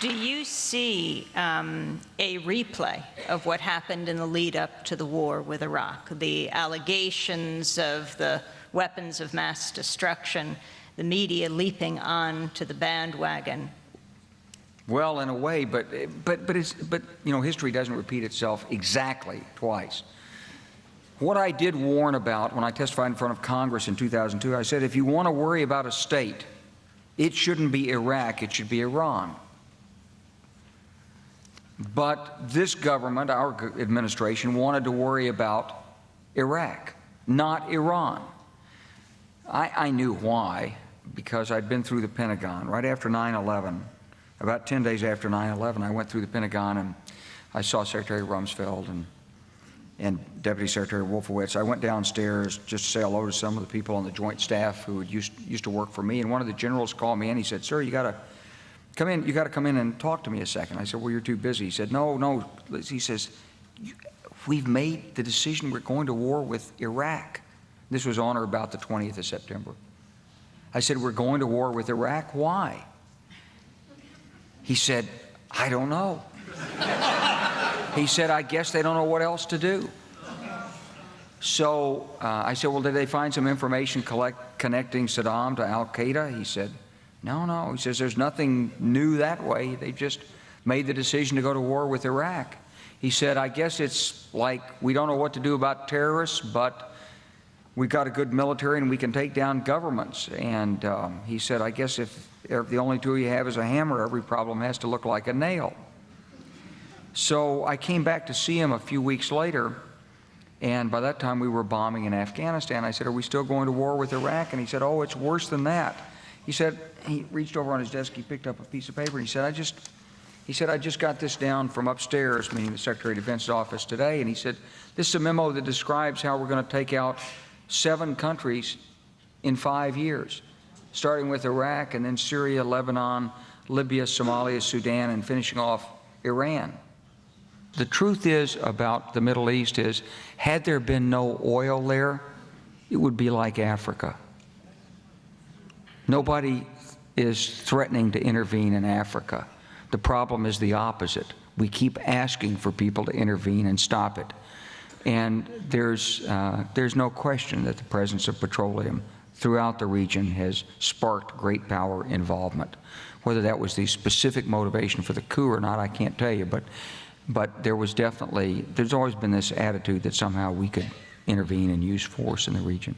Do you see a replay of what happened in the lead up to the war with Iraq? The allegations of the weapons of mass destruction, the media leaping on to the bandwagon? Well, in a way, but you know, history doesn't repeat itself exactly twice. What I did warn about when I testified in front of Congress in 2002, I said, if you want to worry about a state, it shouldn't be Iraq, it should be Iran. But this government, our administration, wanted to worry about Iraq, not Iran. I knew why, because I'd been through the Pentagon. Right after 9/11, about 10 days after 9/11, I went through the Pentagon and I saw Secretary Rumsfeld and Deputy Secretary Wolfowitz. I went downstairs just to say hello to some of the people on the Joint Staff who used to work for me, and one of the generals called me in. He said, "Sir, you got to come in. You got to come in and talk to me a second." I said, "Well, you're too busy." He said, "No." He says, "We've made the decision. We're going to war with Iraq." This was on or about the 20th of September. I said, "We're going to war with Iraq. Why?" He said, "I don't know." He said, "I guess they don't know what else to do." So I said, "Well, did they find some information connecting Saddam to Al-Qaeda?" He said, No. He says, "There's nothing new that way. They just made the decision to go to war with Iraq." He said, "I guess it's like we don't know what to do about terrorists, but we've got a good military and we can take down governments." And he said, "I guess if the only tool you have is a hammer, every problem has to look like a nail." So I came back to see him a few weeks later, and by that time we were bombing in Afghanistan. I said, "Are we still going to war with Iraq?" And he said, "Oh, it's worse than that." He said, he reached over on his desk, he picked up a piece of paper, and he said, I just got this down from upstairs," meaning the Secretary of Defense's office today, and he said, "This is a memo that describes how we're going to take out 7 countries in 5 years, starting with Iraq and then Syria, Lebanon, Libya, Somalia, Sudan, and finishing off Iran." The truth is about the Middle East is, had there been no oil there, it would be like Africa. Nobody is threatening to intervene in Africa. The problem is the opposite. We keep asking for people to intervene and stop it. And there's no question that the presence of petroleum throughout the region has sparked great power involvement. Whether that was the specific motivation for the coup or not, I can't tell you, but there's always been this attitude that somehow we could intervene and use force in the region.